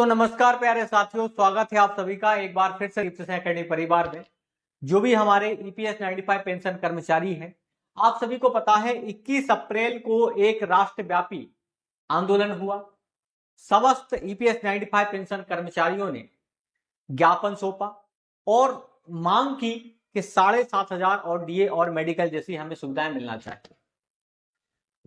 तो नमस्कार प्यारे साथियों, स्वागत है आप सभी का एक बार फिर से गिफ्ट अकेडमी परिवार में। जो भी हमारे ईपीएस 95 पेंशन कर्मचारी हैं, आप सभी को पता है 21 अप्रैल को एक राष्ट्रव्यापी आंदोलन हुआ। समस्त ईपीएस 95 पेंशन कर्मचारियों ने ज्ञापन सौंपा और मांग की कि 7,500 और डीए और मेडिकल जैसी हमें सुविधाएं मिलना चाहिए।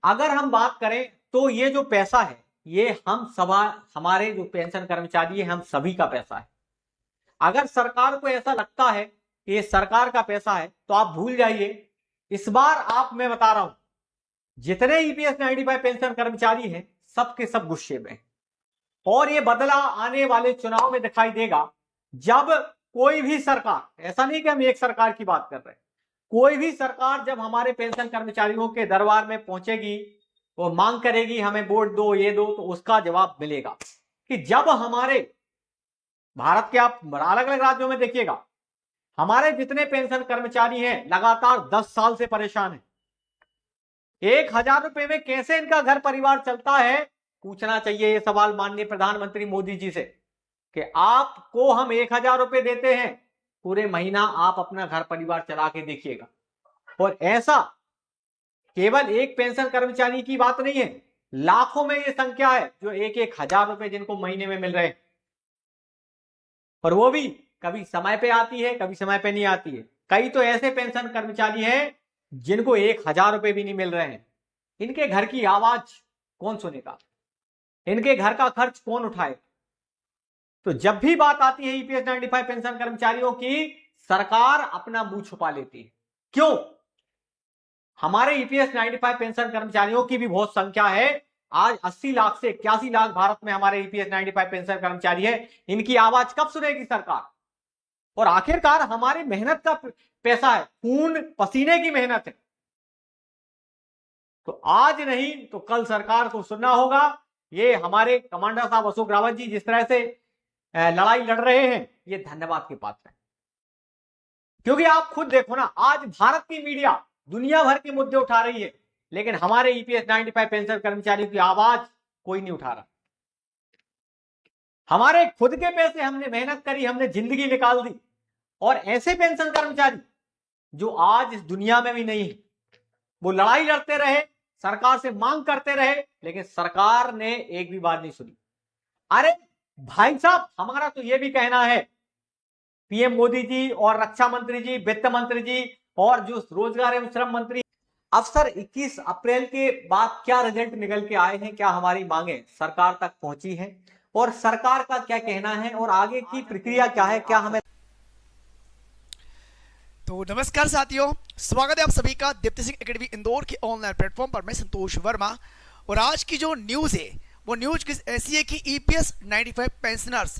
अगर हम बात करें तो ये जो पैसा है ये हमारे जो पेंशन कर्मचारी है हम सभी का पैसा है। अगर सरकार को ऐसा लगता है कि ये सरकार का पैसा है तो आप भूल जाइए। इस बार मैं बता रहा हूं, जितने ईपीएस 95 पेंशन कर्मचारी हैं सबके सब गुस्से में, और ये बदला आने वाले चुनाव में दिखाई देगा। जब कोई भी सरकार, ऐसा नहीं कि हम एक सरकार की बात कर रहे हैं, कोई भी सरकार जब हमारे पेंशन कर्मचारियों के दरबार में पहुंचेगी, वो मांग करेगी हमें वोट दो, ये दो, तो उसका जवाब मिलेगा। कि जब हमारे भारत के आप अलग अलग राज्यों में देखिएगा, हमारे जितने पेंशन कर्मचारी हैं लगातार 10 साल से परेशान हैं। 1,000 रुपए में कैसे इनका घर परिवार चलता है, पूछना चाहिए ये सवाल माननीय प्रधानमंत्री मोदी जी से कि आपको हम 1,000 रुपए देते हैं, पूरे महीना आप अपना घर परिवार चला के देखिएगा। और ऐसा केवल एक पेंशन कर्मचारी की बात नहीं है, लाखों में ये संख्या है जो 1,000 रुपए जिनको महीने में मिल रहे हैं, और वो भी कभी समय पे आती है, कभी समय पे नहीं आती है। कई तो ऐसे पेंशन कर्मचारी हैं जिनको 1,000 रुपए भी नहीं मिल रहे हैं। इनके घर की आवाज कौन सुनेगा, इनके घर का खर्च कौन उठाएगा? तो जब भी बात आती है ईपीएस 95 पेंशन कर्मचारियों की, सरकार अपना मुंह छुपा लेती है। क्यों? हमारे ईपीएस 95 पेंशन कर्मचारियों की भी बहुत संख्या है। आज 80 लाख से 81 लाख भारत में हमारे ईपीएस 95 पेंशन कर्मचारी है। इनकी आवाज कब सुनेगी सरकार? और आखिरकार हमारी मेहनत का पैसा है, खून पसीने की मेहनत है। तो आज नहीं तो कल सरकार को सुनना होगा। ये हमारे कमांडर साहब अशोक रावत जी जिस तरह से लड़ाई लड़ रहे हैं, ये धन्यवाद के पात्र है। क्योंकि आप खुद देखो ना, आज भारत की मीडिया दुनिया भर के मुद्दे उठा रही है, लेकिन हमारे ईपीएस 95 पेंशन कर्मचारियों की आवाज कोई नहीं उठा रहा। हमारे खुद के पैसे हमने मेहनत करी, हमने जिंदगी निकाल दी, और ऐसे पेंशन कर्मचारी जो आज इस दुनिया में भी नहीं है, वो लड़ाई लड़ते रहे, सरकार से मांग करते रहे, लेकिन सरकार ने एक भी बात नहीं सुनी। अरे भाई साहब, हमारा तो यह भी कहना है, पीएम मोदी जी और रक्षा मंत्री जी, वित्त मंत्री जी और जो रोजगार एवं श्रम मंत्री, अब सर 21 अप्रैल के बाद क्या रिजल्ट निकल के आए हैं, क्या हमारी मांगे सरकार तक पहुंची हैं, और सरकार का क्या कहना है और आगे की प्रक्रिया क्या है, क्या हमें। तो नमस्कार साथियों, स्वागत है आप सभी का दीप्ति सिंह एकेडमी इंदौर के ऑनलाइन प्लेटफॉर्म पर। मैं संतोष वर्मा, और आज की जो न्यूज है वो न्यूज ऐसी है कि ईपीएस 95 पेंशनर्स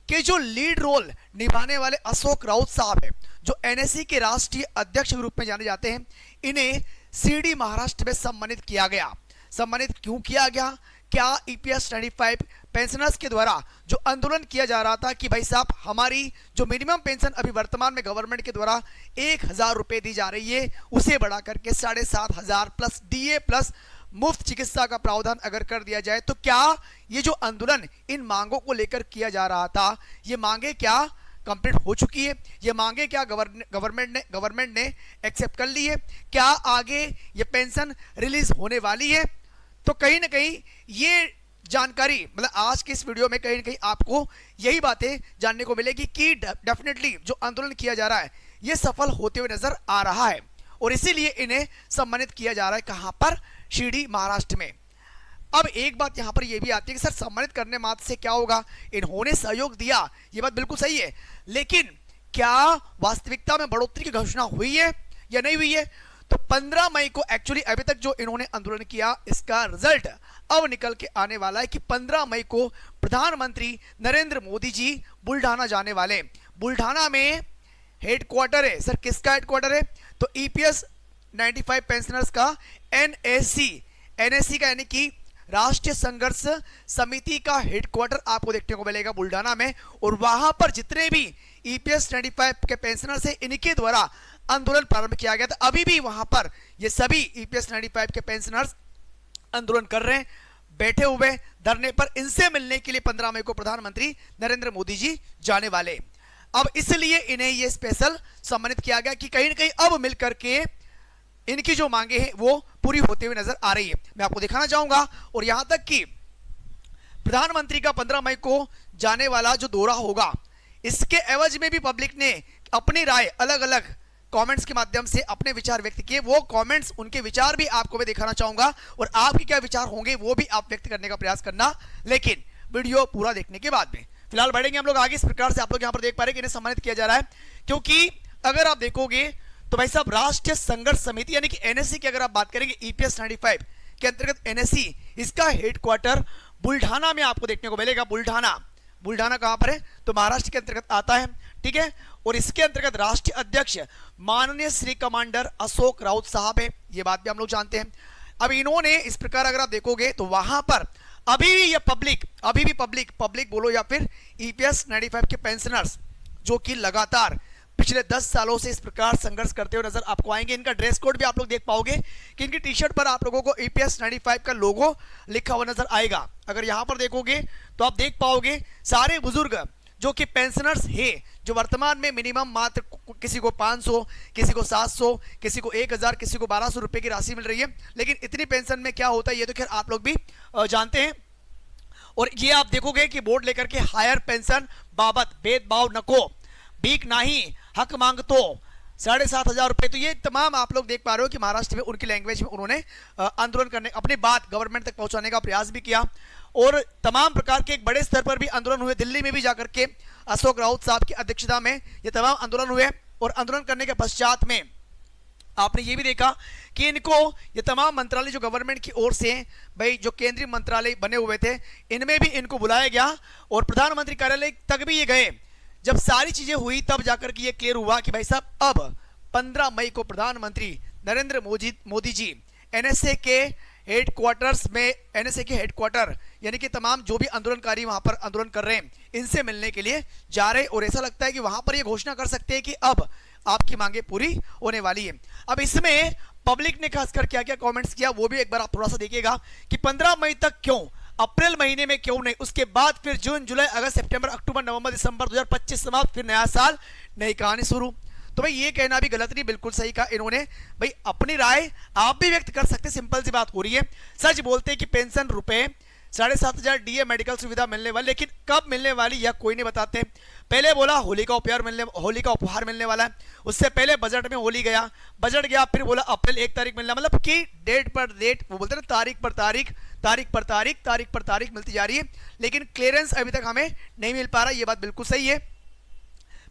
के जो लीड रोल निभाने वाले अशोक राउत साहब है, जो एनएससी के राष्ट्रीय अध्यक्ष के रूप में जाने जाते हैं, इन्हें सीडी महाराष्ट्र में सम्मानित किया गया। सम्मानित क्यों किया गया? क्या ईपीएस 95 पेंशनर्स के द्वारा जो आंदोलन किया जा रहा था कि भाई साहब हमारी जो मिनिमम पेंशन अभी वर्तमान में गवर्नमेंट के द्वारा 1,000 रुपए दी जा रही है, उसे बढ़ा करके 7,500 प्लस डीए प्लस मुफ्त चिकित्सा का प्रावधान अगर कर दिया जाए, तो क्या ये जो आंदोलन इन मांगों को लेकर किया जा रहा था, ये मांगे क्या कंप्लीट हो चुकी है? ये मांगे क्या गवर्नमेंट ने एक्सेप्ट कर ली है? क्या आगे ये पेंशन रिलीज होने वाली है? तो कहीं ना कहीं ये जानकारी, मतलब आज के इस वीडियो में कहीं ना कहीं आपको यही बातें जानने को मिलेगी कि डेफिनेटली जो आंदोलन किया जा रहा है ये सफल होते हुए नजर आ रहा है, और इसीलिए इन्हें सम्मानित किया जा रहा है। कहां पर? शिरडी महाराष्ट्र में। अब एक बात यहां पर यह भी आती है कि सर सम्मानित करने मात्र से क्या होगा? इन्होंने सहयोग दिया, ये बात बिल्कुल सही है, लेकिन क्या वास्तविकता में बढ़ोतरी की घोषणा हुई है या नहीं हुई है? तो 15 मई को एक्चुअली अभी तक जो इन्होंने आंदोलन किया, इसका रिजल्ट अब निकल के आने वाला है कि 15 मई को प्रधानमंत्री नरेंद्र मोदी जी बुल्ढाना जाने वाले। बुल्ढाना में हेडक्वार्टर है सर, किसका हेडक्वार्टर है? तो ईपीएस 95 पेंशनर्स का एनएससी का यानी कि राष्ट्रीय संघर्ष समिति का हेडक्वार्टर आपको देखने को मिलेगा बुल्ढाना में, और वहां पर जितने भी ईपीएस 95 के पेंशनर्स है, इनके द्वारा आंदोलन प्रारंभ किया गया था। अभी भी वहां पर ये सभी ईपीएस 95 के पेंशनर्स आंदोलन कर रहे हैं। बैठे हुए धरने पर, इनसे मिलने के लिए 15 मई को प्रधानमंत्री नरेंद्र मोदी जी जाने वाले। अब इसलिए इन्हें यह स्पेशल सम्मानित किया गया कि कहीं ना कहीं अब मिलकर के इनकी जो मांगे हैं वो पूरी होते हुए नजर आ रही है। मैं आपको दिखाना चाहूंगा, और यहां तक कि प्रधानमंत्री का 15 मई को जाने वाला जो दौरा होगा, इसके एवज में भी पब्लिक ने अपनी राय अलग अलग कमेंट्स के माध्यम से अपने विचार व्यक्त किए। वो कमेंट्स, उनके विचार भी आपको मैं दिखाना चाहूंगा, और आपके क्या विचार होंगे वो भी आप व्यक्त करने का प्रयास करना, लेकिन वीडियो पूरा देखने के बाद में। फिलहाल बढ़ेंगे हम लोग आगे। इस प्रकार से आप लोग यहां पर देख पा रहे हैं कि इन्हें सम्मानित किया जा रहा है, क्योंकि अगर आप देखोगे तो भाई साहब राष्ट्रीय संघर्ष समिति यानी कि एनएससी की अगर आप बात करेंगे, ईपीएस 95 के अंतर्गत एनएससी, इसका हेडक्वार्टर बुल्ढाना में आपको देखने को मिलेगा। बुल्ढाना कहां पर है? तो महाराष्ट्र के अंतर्गत आता है, ठीक है। और इसके अंतर्गत राष्ट्रीय अध्यक्ष माननीय श्री कमांडर अशोक राउत साहब है, ये बात भी हम लोग जानते हैं। अब इन्होंने इस प्रकार अगर आप देखोगे तो वहां पर अभी भी ये पब्लिक बोलो या फिर ईपीएस 95 के पेंशनर्स जो कि लगातार पिछले 10 सालों से इस प्रकार संघर्ष करते हुए नजर आपको आएंगे। इनका ड्रेस कोड भी आप लोग देख पाओगे कि इनकी टी शर्ट पर आप लोगों को ईपीएस 95 का लोगो लिखा हुआ नजर आएगा। अगर यहां पर देखोगे तो आप देख पाओगे सारे बुजुर्ग जो कि पेंशनर्स है, जो वर्तमान में मिनिमम मात्र किसी को 500, किसी को 700, किसी को 1000, किसी को 1200 रुपए की राशि मिल रही है। लेकिन इतनी पेंशन में क्या होता है ये तो खैर आप लोग भी जानते हैं। और ये आप देखोगे कि बोर्ड लेकर के हायर पेंशन बाबत भेदभाव नको, भीख नहीं हक मांगतो 7,500 रुपए। तो ये तमाम आप लोग देख पा रहे हो कि महाराष्ट्र में उनकी लैंग्वेज में उन्होंने आंदोलन करने, अपनी बात गवर्नमेंट तक पहुंचाने का प्रयास भी किया, और तमाम प्रकार के एक बड़े स्तर पर भी आंदोलन हुए। दिल्ली में भी जाकर के अशोक राउत साहब की अध्यक्षता में ये तमाम आंदोलन हुए, और आंदोलन करने के पश्चात में आपने ये भी देखा कि इनको ये तमाम मंत्रालय जो गवर्नमेंट की ओर से भाई जो केंद्रीय मंत्रालय बने हुए थे, इनमें भी इनको बुलाया गया, और प्रधानमंत्री कार्यालय तक भी ये गए। जब सारी चीजें हुई तब जाकर के ये क्लियर हुआ कि भाई साहब अब 15 मई को प्रधानमंत्री नरेंद्र मोदी जी एनएसए के हेडक्वार्टर्स में, एनएसए के हेडक्वार्टर यानी कि तमाम जो भी आंदोलनकारी वहां पर आंदोलन कर रहे हैं, इनसे मिलने के लिए जा रहे, और ऐसा लगता है कि वहां पर ये घोषणा कर सकते हैं कि अब आपकी मांगे पूरी होने वाली है। अब इसमें पब्लिक ने खासकर क्या क्या कमेंट्स किया वो भी एक बार आप थोड़ा सा देखिएगा कि 15 मई तक क्यों, अप्रैल महीने में क्यों नहीं, उसके बाद फिर जून जुलाई अगस्त सितंबर अक्टूबर नवंबर दिसंबर 2025 समाप्त, फिर नया साल नई कहानी शुरू। तो भाई ये कहना भी गलत नहीं, बिल्कुल सही कहा इन्होंने। भाई अपनी राय आप भी व्यक्त कर सकते, सिंपल सी बात हो रही है। सच बोलते कि पेंशन रुपए 7,500 डीए मेडिकल सुविधा मिलने वाली, लेकिन कब मिलने वाली यह कोई नहीं बताते। पहले बोला होली का उपहार मिलने वाला है, उससे पहले बजट में होली गया, बजट गया, फिर बोला अप्रैल 1 तारीख मिलना, मतलब कि डेट पर डेट, वो बोलते हैं तारीख पर तारीख मिलती जा रही है, लेकिन क्लियरेंस अभी तक हमें नहीं मिल पा रहा। ये बात बिल्कुल सही है।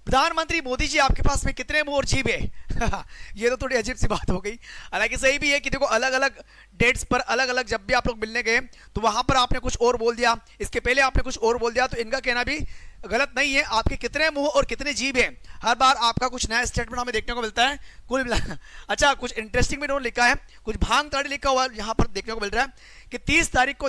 प्रधानमंत्री मोदी जी आपके पास में कितने मुंह और जीभ है ये तो थोड़ी अजीब सी बात हो गई। हालांकि सही भी है कि देखो अलग अलग डेट्स पर अलग अलग जब भी आप लोग मिलने गए तो वहां पर आपने कुछ और बोल दिया, इसके पहले आपने कुछ और बोल दिया, तो इनका कहना भी गलत नहीं है। आपके कितने मुंह और कितने जीभ है, हर बार आपका कुछ नया स्टेटमेंट हमें देखने को मिलता है। कुल मिला अच्छा कुछ इंटरेस्टिंग भी इन्होंने लिखा है, कुछ भांग ताड़ी लिखा हुआ यहाँ पर देखने को मिल रहा है कि 30 तारीख को